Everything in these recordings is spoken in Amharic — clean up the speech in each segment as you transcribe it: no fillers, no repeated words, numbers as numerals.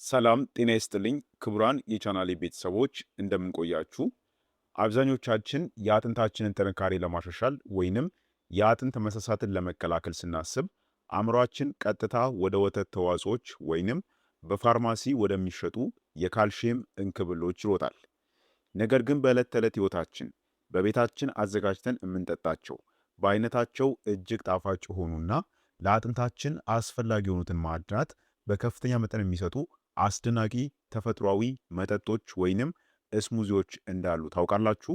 ሰላም ጤና ይስጥልኝ ክቡራን የቻናሌ ቤተሰቦች እንደምን ቆያችሁ? አብዛኞቻችን የአጥንታችንን ጥንካሬ ለማሻሻል ወይንም የአጥንት መሳሳትን ለመከላከል ስናስብ አእምሯችን ቀጥታ ወደ ወተት ተዋጽኦች ወይንም በፋርማሲ ወደሚሸጡ የካልሽየም እንክብሎች ይሮጣል። ነገር ግን በዕለት ተዕለት ሕይወታችን በቤታችን አዘጋጅተን የምንጠጣቸው በአይነታቸው እጅግ ጣፋጭ የሆኑና ለአጥንታችን አስፈላጊ የሆኑትን ማዕድናት በከፍተኛ መጠን የሚሰጡ አስደናቂ ተፈጥሯዊ መጠጦች ወይንም እስሙዚዎች እንዳሉ ታውቃላችሁ?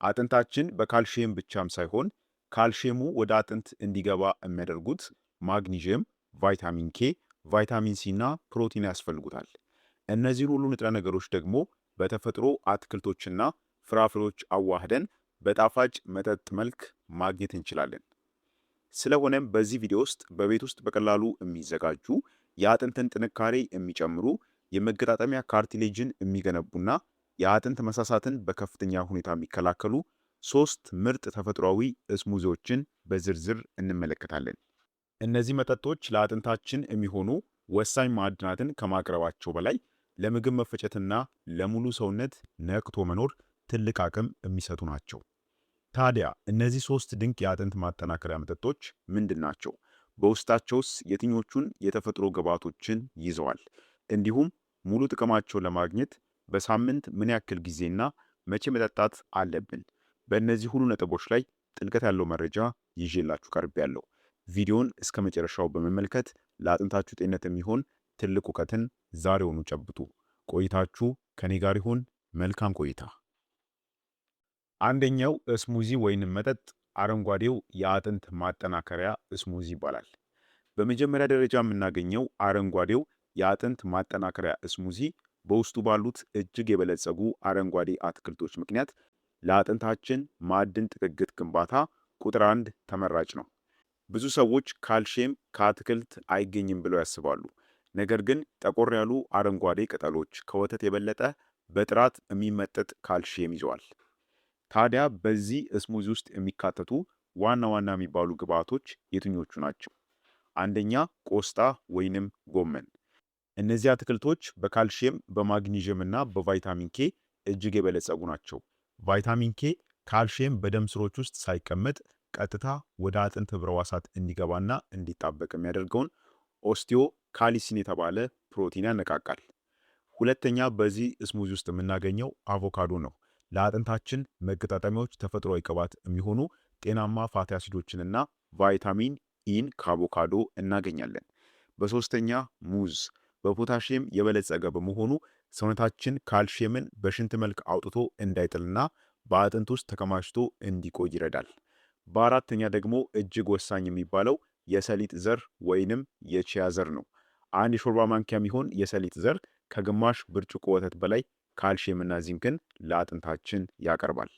አጥንታችን በካልሽየም ብቻም ሳይሆን ካልሽየሙ ወደ አጥንት እንዲገባ የሚያደርጉት ማግኒዥየም፣ ቫይታሚን ኬ፣ ቫይታሚን ሲ እና ፕሮቲን ያስፈልጉታል። እነዚህን ሁሉ ንጥረ ነገሮች ደግሞ በተፈጥሮ አትክልቶችና ፍራፍሬዎች አዋህደን በጣፋጭ መጠጥ መልክ ማግኘት እንችላለን። ስለሆነም በዚህ ቪዲዮ ውስጥ በቤት ውስጥ በቀላሉ የሚዘጋጁ የአጥንትን ጥንካሬ የሚጨምሩ የመገጣጠሚያ ካርቲሌጅን የሚገነቡና የአጥንት መሳሳትን በከፍተኛ ሁኔታ የሚከላከሉ ሶስት ምርጥ ተፈጥሯዊ እስሙዚዎችን በዝርዝር እንመለከታለን። እነዚህ መጠጦች ለአጥንታችን የሚሆኑ ወሳኝ ማዕድናትን ከማቅረባቸው በላይ ለምግብ መፈጨትና ለሙሉ ሰውነት ነቅቶ መኖር ትልቅ አቅም የሚሰጡ ናቸው። ታዲያ እነዚህ ሶስት ድንቅ የአጥንት ማጠናከሪያ መጠጦች ምንድን ናቸው? በውስጣቸውስ የትኞቹን የተፈጥሮ ግብዓቶችን ይዘዋል? እንዲሁም ሙሉ ጥቅማቸውን ለማግኘት በሳምንት ምን ያክል ጊዜና መቼ መጠጣት አለብን? በእነዚህ ሁሉ ነጥቦች ላይ ጥልቀት ያለው መረጃ ይዤላችሁ ቀርቤያለሁ። ቪዲዮን እስከ መጨረሻው በመመልከት ለአጥንታችሁ ጤንነት የሚሆን ትልቅ እውቀትን ዛሬውኑ ጨብጡ። ቆይታችሁ ከኔ ጋር ይሁን። መልካም ቆይታ። አንደኛው እስሙዚ ወይንም መጠጥ አረንጓዴው የአጥንት ማጠናከሪያ እስሙዚ ይባላል። በመጀመሪያ ደረጃ የምናገኘው አረንጓዴው የአጥንት ማጠናከሪያ እስሙዚ በውስጡ ባሉት እጅግ የበለጸጉ አረንጓዴ አትክልቶች ምክንያት ለአጥንታችን ማዕድን ጥግግት ግንባታ ቁጥር 1 ተመራጭ ነው። ብዙ ሰዎች ካልሽየም ከአትክልት አይገኝም ብለው ያስባሉ። ነገር ግን ጠቆር ያሉ አረንጓዴ ቅጠሎች ከወተት የበለጠ በጥራት የሚመጠጥ ካልሽየም ይዘዋል። ታዲያ በዚህ እስሙዚ ውስጥ የሚካተቱ ዋና ዋና የሚባሉ ግብዓቶች የትኞቹ ናቸው? አንደኛ ቆስጣ ወይንም ጎመን። እነዚህ አትክልቶች በካልሽየም በማግኒዥየም እና በቫይታሚን ኬ እጅግ የበለጸጉ ናቸው። ቫይታሚን ኬ ካልሽየም በደም ስሮች ውስጥ ሳይቀመጥ ቀጥታ ወደ አጥንት ህብረ ሕዋሳት እንዲገባና እንዲጣበቅ የሚያደርገውን ኦስቲዮ ካሊሲን የተባለ ፕሮቲን ያነቃቃል። ሁለተኛ በዚህ እስሙዚ ውስጥ የምናገኘው አቮካዶ ነው። ለአጥንታችን መገጣጠሚያዎች ተፈጥሯዊ ቅባት የሚሆኑ ጤናማ ፋቲ አሲዶችንና ቫይታሚን ኢን ከአቮካዶ እናገኛለን። በሶስተኛ ሙዝ በፖታሽየም የበለጸገ በመሆኑ ሰውነታችን ካልሽየምን በሽንት መልክ አውጥቶ እንዳይጥልና በአጥንት ውስጥ ተከማችቶ እንዲቆይ ይረዳል። በአራተኛ ደግሞ እጅግ ወሳኝ የሚባለው የሰሊጥ ዘር ወይንም የቺያ ዘር ነው። አንድ የሾርባ ማንኪያ የሚሆን የሰሊጥ ዘር ከግማሽ ብርጭቆ ወተት በላይ ካልሽየምና ዚንክን ለአጥንታችን ያቀርባል።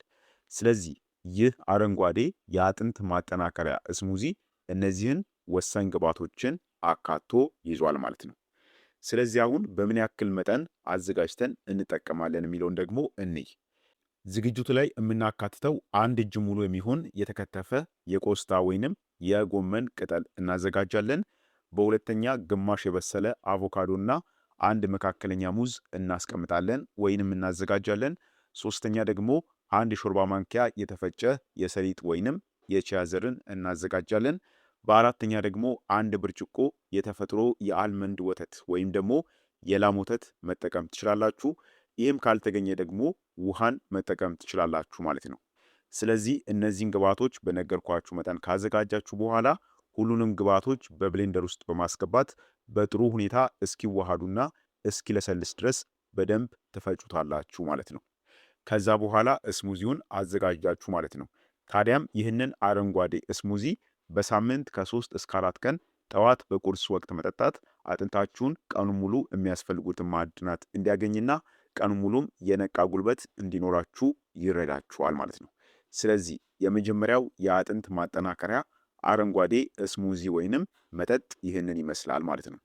ስለዚህ ይህ አረንጓዴ የአጥንት ማጠናከሪያ እስሙዚ እነዚህን ወሳኝ ግብዓቶችን አካቶ ይዟል ማለት ነው። ስለዚህ አሁን በምን ያክል መጠን አዘጋጅተን እንጠቀማለን የሚለውን ደግሞ እንይ። ዝግጅቱ ላይ የምናካትተው አንድ እጅ ሙሉ የሚሆን የተከተፈ የቆስጣ ወይንም የጎመን ቅጠል እናዘጋጃለን። በሁለተኛ ግማሽ የበሰለ አቮካዶና አንድ መካከለኛ ሙዝ እናስቀምጣለን ወይንም እናዘጋጃለን። ሶስተኛ ደግሞ አንድ የሾርባ ማንኪያ የተፈጨ የሰሊጥ ወይንም የቺያ ዘርን እናዘጋጃለን። በአራተኛ ደግሞ አንድ ብርጭቆ የተፈጥሮ የአልመንድ ወተት ወይም ደግሞ የላም ወተት መጠቀም ትችላላችሁ። ይህም ካልተገኘ ደግሞ ውሃን መጠቀም ትችላላችሁ ማለት ነው። ስለዚህ እነዚህን ግብዓቶች በነገርኳችሁ መጠን ካዘጋጃችሁ በኋላ ሁሉንም ግብዓቶች በብሌንደር ውስጥ በማስገባት በጥሩ ሁኔታ እስኪዋሃዱና እስኪለሰልስ ድረስ በደንብ ትፈጩታላችሁ ማለት ነው። ከዛ በኋላ እስሙዚውን አዘጋጃችሁ ማለት ነው። ታዲያም ይህንን አረንጓዴ እስሙዚ በሳምንት ከ3 እስከ 4 ቀን ጠዋት በቁርስ ወቅት መጠጣት አጥንታችሁን ቀኑ ሙሉ የሚያስፈልጉትን ማዕድናት እንዲያገኝና ቀኑ ሙሉም የነቃ ጉልበት እንዲኖራችሁ ይረዳችኋል ማለት ነው። ስለዚህ የመጀመሪያው የአጥንት ማጠናከሪያ አረንጓዴ እስሙዚ ወይንም መጠጥ ይህንን ይመስላል ማለት ነው።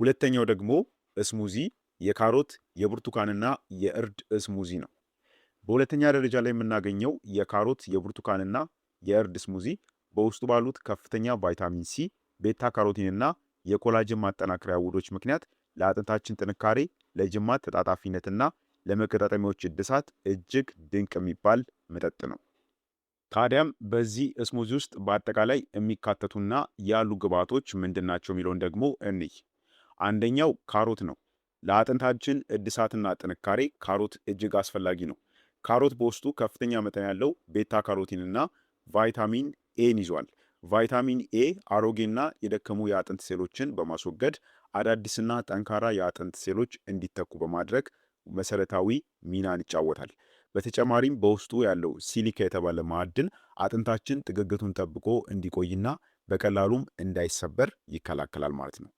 ሁለተኛው ደግሞ እስሙዚ የካሮት የብርቱካንና የእርድ እስሙዚ ነው። በሁለተኛ ደረጃ ላይ የምናገኘው የካሮት የብርቱካንና የእርድ እስሙዚ በውስጡ ባሉት ከፍተኛ ቫይታሚን ሲ፣ ቤታ ካሮቲንና የኮላጅን ማጠናከሪያ ውህዶች ምክንያት ለአጥንታችን ጥንካሬ፣ ለጅማት ተጣጣፊነትና ለመገጣጠሚያዎች እድሳት እጅግ ድንቅ የሚባል መጠጥ ነው። ታዲያም በዚህ ስሙዚ ውስጥ በአጠቃላይ የሚካተቱና ያሉ ግብዓቶች ምንድናቸው የሚለውን ደግሞ እንይ። አንደኛው ካሮት ነው። ለአጥንታችን እድሳትና ጥንካሬ ካሮት እጅግ አስፈላጊ ነው። ካሮት በውስጡ ከፍተኛ መጠን ያለው ቤታ ካሮቲንና ቫይታሚን ኤን ይዟል። ቫይታሚን ኤ አሮጌና የደከሙ የአጥንት ሴሎችን በማስወገድ አዳዲስና ጠንካራ የአጥንት ሴሎች እንዲተኩ በማድረግ መሰረታዊ ሚናን ይጫወታል። በተጨማሪም በውስጡ ያለው ሲሊካ የተባለ ማዕድን አጥንታችን ጥግግቱን ጠብቆ እንዲቆይና በቀላሉም እንዳይሰበር ይከላከላል ማለት ነው።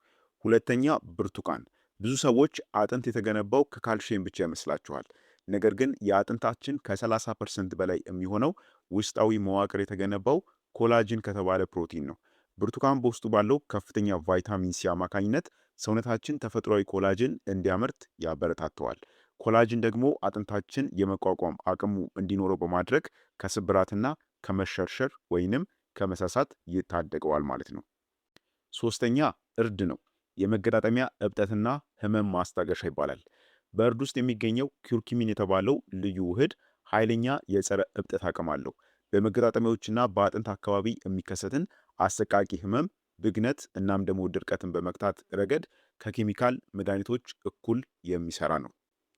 ሁለተኛ ብርቱካን። ብዙ ሰዎች አጥንት የተገነባው ከካልሽየም ብቻ ይመስላችኋል። ነገር ግን የአጥንታችን ከ30% በላይ የሚሆነው ውስጣዊ መዋቅር የተገነባው ኮላጅን ከተባለ ፕሮቲን ነው። ብርቱካን በውስጡ ባለው ከፍተኛ ቫይታሚን ሲ አማካኝነት ሰውነታችን ተፈጥሯዊ ኮላጅን እንዲያመርት ያበረታተዋል። ኮላጅን ደግሞ አጥንታችን የመቋቋም አቅሙ እንዲኖረው በማድረግ ከስብራትና ከመሸርሸር ወይንም ከመሳሳት ይታደገዋል ማለት ነው። ሶስተኛ እርድ ነው። የመገጣጠሚያ እብጠትና ህመም ማስታገሻ ይባላል። በእርድ ውስጥ የሚገኘው ኩርኩሚን የተባለው ልዩ ውህድ ኃይለኛ የጸረ እብጠት አቅም አለው። በመገጣጠሚያዎችና በአጥንት አካባቢ የሚከሰትን አሰቃቂ ህመም፣ ብግነት እናም ደግሞ ድርቀትን በመግታት ረገድ ከኬሚካል መድኃኒቶች እኩል የሚሰራ ነው።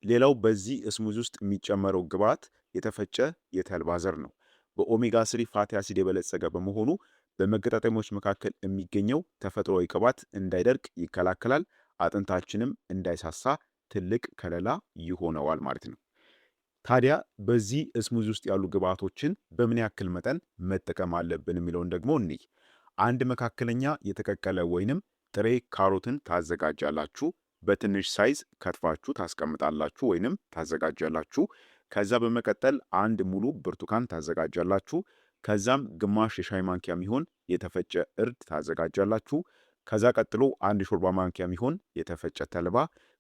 ሌላው በዚህ ስሙዚ ውስጥ የሚጨመረው ግብዓት የተፈጨ የተልባ ዘር ነው። በኦሜጋ 3 ፋቲ አሲድ የበለጸገ በመሆኑ በመገጣጠሚያዎች መካከል የሚገኘው ተፈጥሯዊ ቅባት እንዳይደርቅ ይከላከላል። አጥንታችንም እንዳይሳሳ ትልቅ ከለላ ይሆነዋል ማለት ነው። ታዲያ በዚህ ስሙዚ ውስጥ ያሉ ግብዓቶችን በምን ያክል መጠን መጠቀም አለብን የሚለውን ደግሞ እንይ። አንድ መካከለኛ የተቀቀለ ወይንም ጥሬ ካሮትን ታዘጋጃላችሁ። በትንሽ ሳይዝ ከትፋችሁ ታስቀምጣላችሁ ወይንም ታዘጋጃላችሁ። ከዛ በመቀጠል አንድ ሙሉ ብርቱካን ታዘጋጃላችሁ። ከዛም ግማሽ የሻይ ማንኪያ የሚሆን የተፈጨ እርድ ታዘጋጃላችሁ። ከዛ ቀጥሎ አንድ ሾርባ ማንኪያ የሚሆን የተፈጨ ተልባ፣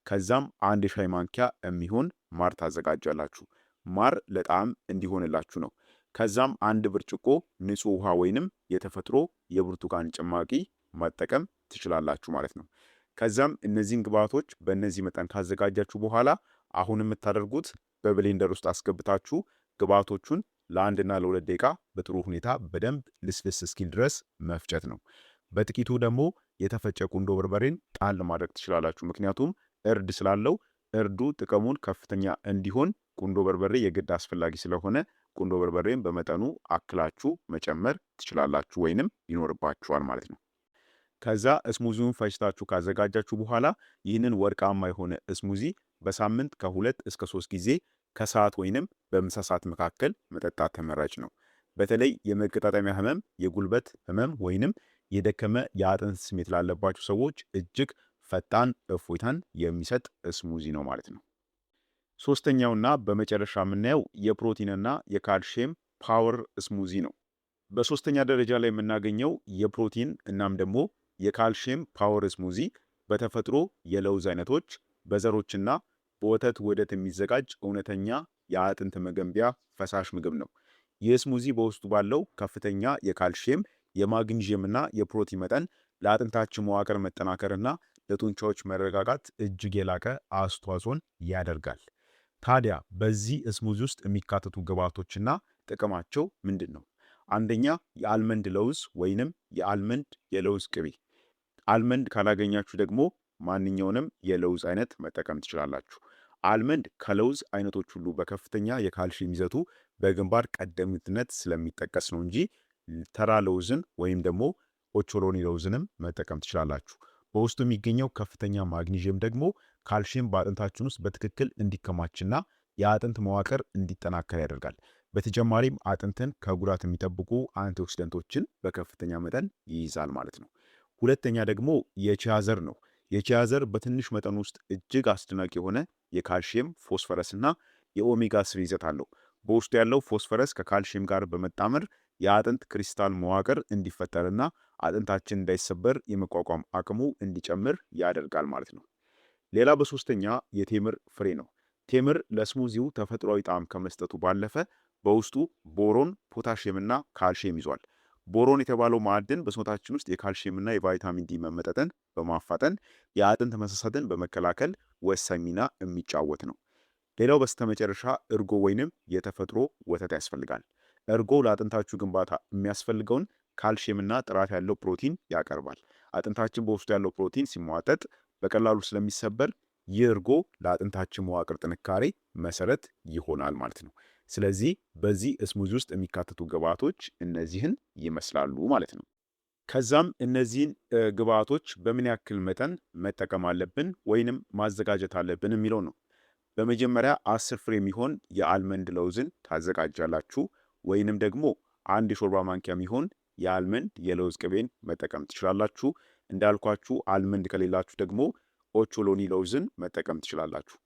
ከዛም አንድ የሻይ ማንኪያ የሚሆን ማር ታዘጋጃላችሁ። ማር ለጣዕም እንዲሆንላችሁ ነው። ከዛም አንድ ብርጭቆ ንጹህ ውሃ ወይንም የተፈጥሮ የብርቱካን ጭማቂ መጠቀም ትችላላችሁ ማለት ነው። ከዛም እነዚህን ግብዓቶች በእነዚህ መጠን ካዘጋጃችሁ በኋላ አሁን የምታደርጉት በብሌንደር ውስጥ አስገብታችሁ ግብዓቶቹን ለአንድና ለሁለት ደቂቃ በጥሩ ሁኔታ በደንብ ልስልስ እስኪል ድረስ መፍጨት ነው። በጥቂቱ ደግሞ የተፈጨ ቁንዶ በርበሬን ጣል ማድረግ ትችላላችሁ። ምክንያቱም እርድ ስላለው እርዱ ጥቅሙን ከፍተኛ እንዲሆን ቁንዶ በርበሬ የግድ አስፈላጊ ስለሆነ ቁንዶ በርበሬን በመጠኑ አክላችሁ መጨመር ትችላላችሁ ወይንም ይኖርባችኋል ማለት ነው። ከዛ ስሙዚውን ፈጭታችሁ ካዘጋጃችሁ በኋላ ይህንን ወርቃማ የሆነ ስሙዚ በሳምንት ከ2 እስከ 3 ጊዜ ከሰዓት ወይንም በምሳ ሰዓት መካከል መጠጣት ተመራጭ ነው። በተለይ የመገጣጠሚያ ህመም፣ የጉልበት ህመም ወይንም የደከመ የአጥንት ስሜት ላለባቸው ሰዎች እጅግ ፈጣን እፎይታን የሚሰጥ ስሙዚ ነው ማለት ነው። ሶስተኛውና በመጨረሻ የምናየው የፕሮቲንና የካልሽየም ፓወር ስሙዚ ነው። በሶስተኛ ደረጃ ላይ የምናገኘው የፕሮቲን እናም ደግሞ የካልሽየም ፓወር ስሙዚ በተፈጥሮ የለውዝ አይነቶች በዘሮችና በወተት ውህደት የሚዘጋጅ እውነተኛ የአጥንት መገንቢያ ፈሳሽ ምግብ ነው። ይህ ስሙዚ በውስጡ ባለው ከፍተኛ የካልሽየም የማግኒዥየምና የፕሮቲን መጠን ለአጥንታችን መዋቅር መጠናከርና ለጡንቻዎች መረጋጋት እጅግ የላቀ አስተዋጽኦን ያደርጋል። ታዲያ በዚህ ስሙዚ ውስጥ የሚካተቱ ግብዓቶችና ጥቅማቸው ምንድን ነው? አንደኛ የአልመንድ ለውዝ ወይንም የአልመንድ የለውዝ ቅቤ። አልመንድ ካላገኛችሁ ደግሞ ማንኛውንም የለውዝ አይነት መጠቀም ትችላላችሁ። አልመንድ ከለውዝ አይነቶች ሁሉ በከፍተኛ የካልሽየም ይዘቱ በግንባር ቀደምትነት ስለሚጠቀስ ነው እንጂ ተራ ለውዝን ወይም ደግሞ ኦቾሎኒ ለውዝንም መጠቀም ትችላላችሁ። በውስጡ የሚገኘው ከፍተኛ ማግኒዥየም ደግሞ ካልሽየም በአጥንታችን ውስጥ በትክክል እንዲከማችና የአጥንት መዋቅር እንዲጠናከር ያደርጋል። በተጨማሪም አጥንትን ከጉዳት የሚጠብቁ አንቲኦክሲደንቶችን በከፍተኛ መጠን ይይዛል ማለት ነው። ሁለተኛ ደግሞ የቺያ ዘር ነው። የቺያ ዘር በትንሽ መጠን ውስጥ እጅግ አስደናቂ የሆነ የካልሽየም ፎስፈረስና የኦሜጋ 3 ይዘት አለው። በውስጡ ያለው ፎስፈረስ ከካልሽየም ጋር በመጣመር የአጥንት ክሪስታል መዋቅር እንዲፈጠርና አጥንታችን እንዳይሰበር የመቋቋም አቅሙ እንዲጨምር ያደርጋል ማለት ነው። ሌላ በሶስተኛ የቴምር ፍሬ ነው። ቴምር ለስሙዚው ተፈጥሯዊ ጣዕም ከመስጠቱ ባለፈ በውስጡ ቦሮን፣ ፖታሽየምና ካልሽየም ይዟል። ቦሮን የተባለው ማዕድን በሰውነታችን ውስጥ የካልሽየምና የቫይታሚን ዲ መመጠጥን በማፋጠን የአጥንት መሳሳትን በመከላከል ወሳኝ ሚና የሚጫወት ነው። ሌላው በስተመጨረሻ እርጎ ወይንም የተፈጥሮ ወተት ያስፈልጋል። እርጎ ለአጥንታችሁ ግንባታ የሚያስፈልገውን ካልሽየምና ጥራት ያለው ፕሮቲን ያቀርባል። አጥንታችን በውስጡ ያለው ፕሮቲን ሲሟጠጥ በቀላሉ ስለሚሰበር ይህ እርጎ ለአጥንታችን መዋቅር ጥንካሬ መሰረት ይሆናል ማለት ነው። ስለዚህ በዚህ ስሙዚ ውስጥ የሚካተቱ ግብአቶች እነዚህን ይመስላሉ ማለት ነው። ከዛም እነዚህን ግብአቶች በምን ያክል መጠን መጠቀም አለብን ወይንም ማዘጋጀት አለብን የሚለው ነው። በመጀመሪያ 10 ፍሬ የሚሆን የአልመንድ ለውዝን ታዘጋጃላችሁ ወይንም ደግሞ አንድ የሾርባ ማንኪያ የሚሆን የአልመንድ የለውዝ ቅቤን መጠቀም ትችላላችሁ። እንዳልኳችሁ አልመንድ ከሌላችሁ ደግሞ ኦቾሎኒ ለውዝን መጠቀም ትችላላችሁ።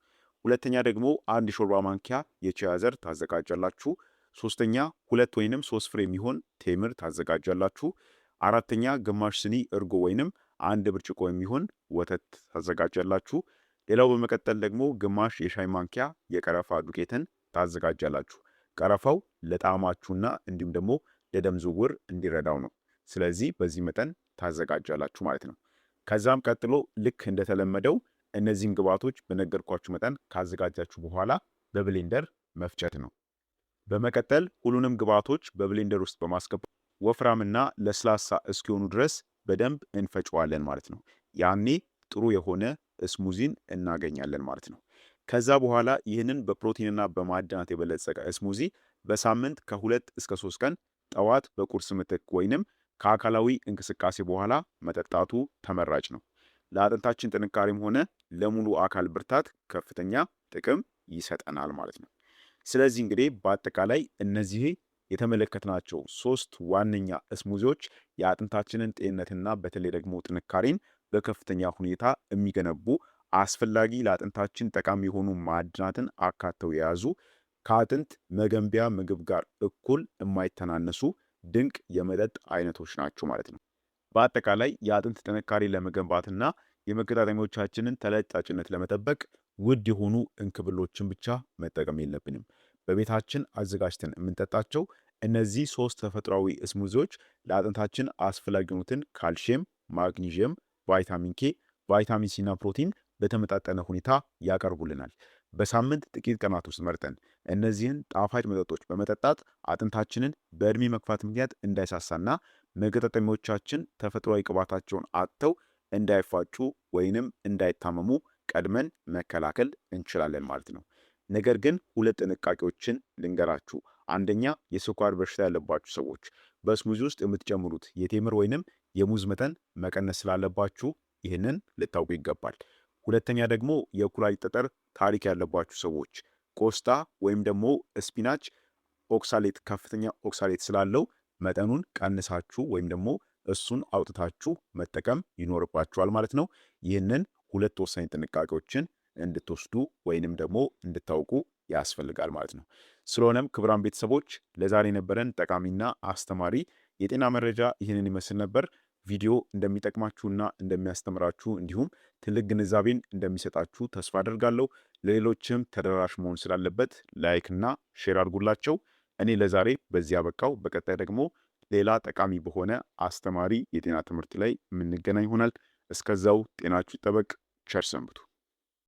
ሁለተኛ ደግሞ አንድ የሾርባ ማንኪያ የቺያ ዘር ታዘጋጃላችሁ። ሶስተኛ 2 ወይንም 3 ፍሬ የሚሆን ቴምር ታዘጋጃላችሁ። አራተኛ ግማሽ ስኒ እርጎ ወይንም አንድ ብርጭቆ የሚሆን ወተት ታዘጋጃላችሁ። ሌላው በመቀጠል ደግሞ ግማሽ የሻይ ማንኪያ የቀረፋ ዱቄትን ታዘጋጃላችሁ። ቀረፋው ለጣዕማችሁና እንዲሁም ደግሞ ለደም ዝውውር እንዲረዳው ነው። ስለዚህ በዚህ መጠን ታዘጋጃላችሁ ማለት ነው። ከዛም ቀጥሎ ልክ እንደተለመደው እነዚህን ግብአቶች በነገርኳችሁ መጠን ካዘጋጃችሁ በኋላ በብሌንደር መፍጨት ነው። በመቀጠል ሁሉንም ግብአቶች በብሌንደር ውስጥ በማስገባት ወፍራምና ለስላሳ እስኪሆኑ ድረስ በደንብ እንፈጨዋለን ማለት ነው። ያኔ ጥሩ የሆነ ስሙዚን እናገኛለን ማለት ነው። ከዛ በኋላ ይህንን በፕሮቲንና በማዕድናት የበለጸገ ስሙዚ በሳምንት ከ2 እስከ 3 ቀን ጠዋት በቁርስ ምትክ ወይንም ከአካላዊ እንቅስቃሴ በኋላ መጠጣቱ ተመራጭ ነው። ለአጥንታችን ጥንካሬም ሆነ ለሙሉ አካል ብርታት ከፍተኛ ጥቅም ይሰጠናል ማለት ነው። ስለዚህ እንግዲህ በአጠቃላይ እነዚህ የተመለከትናቸው 3 ዋነኛ ስሙዚዎች የአጥንታችንን ጤንነትና በተለይ ደግሞ ጥንካሬን በከፍተኛ ሁኔታ የሚገነቡ አስፈላጊ ለአጥንታችን ጠቃሚ የሆኑ ማዕድናትን አካተው የያዙ ከአጥንት መገንቢያ ምግብ ጋር እኩል የማይተናነሱ ድንቅ የመጠጥ አይነቶች ናቸው ማለት ነው። በአጠቃላይ የአጥንት ጥንካሬ ለመገንባትና የመገጣጠሚያዎቻችንን ተለጣጭነት ለመጠበቅ ውድ የሆኑ እንክብሎችን ብቻ መጠቀም የለብንም። በቤታችን አዘጋጅተን የምንጠጣቸው እነዚህ 3 ተፈጥሯዊ ስሙዚዎች ለአጥንታችን አስፈላጊ የሆኑትን ካልሽየም፣ ማግኒዥየም፣ ቫይታሚን ኬ፣ ቫይታሚን ሲ እና ፕሮቲን በተመጣጠነ ሁኔታ ያቀርቡልናል። በሳምንት ጥቂት ቀናት ውስጥ መርጠን እነዚህን ጣፋጭ መጠጦች በመጠጣት አጥንታችንን በእድሜ መግፋት ምክንያት እንዳይሳሳና መገጣጠሚያዎቻችን ተፈጥሯዊ ቅባታቸውን አጥተው እንዳይፋጩ ወይንም እንዳይታመሙ ቀድመን መከላከል እንችላለን ማለት ነው። ነገር ግን 2 ጥንቃቄዎችን ልንገራችሁ። አንደኛ፣ የስኳር በሽታ ያለባችሁ ሰዎች በስሙዚ ውስጥ የምትጨምሩት የቴምር ወይንም የሙዝ መጠን መቀነስ ስላለባችሁ ይህንን ልታውቁ ይገባል። ሁለተኛ ደግሞ የኩላሊት ጠጠር ታሪክ ያለባችሁ ሰዎች ቆስጣ ወይም ደግሞ ስፒናች ኦክሳሌት ከፍተኛ ኦክሳሌት ስላለው መጠኑን ቀንሳችሁ ወይም ደግሞ እሱን አውጥታችሁ መጠቀም ይኖርባችኋል ማለት ነው። ይህንን 2 ወሳኝ ጥንቃቄዎችን እንድትወስዱ ወይንም ደግሞ እንድታውቁ ያስፈልጋል ማለት ነው። ስለሆነም ክቡራን ቤተሰቦች ለዛሬ የነበረን ጠቃሚና አስተማሪ የጤና መረጃ ይህንን ይመስል ነበር። ቪዲዮ እንደሚጠቅማችሁና እንደሚያስተምራችሁ እንዲሁም ትልቅ ግንዛቤን እንደሚሰጣችሁ ተስፋ አደርጋለሁ። ለሌሎችም ተደራሽ መሆን ስላለበት ላይክ እና ሼር አድርጉላቸው። እኔ ለዛሬ በዚህ አበቃው። በቀጣይ ደግሞ ሌላ ጠቃሚ በሆነ አስተማሪ የጤና ትምህርት ላይ የምንገናኝ ይሆናል። እስከዛው ጤናችሁ ይጠበቅ። ቸር ሰንብቱ።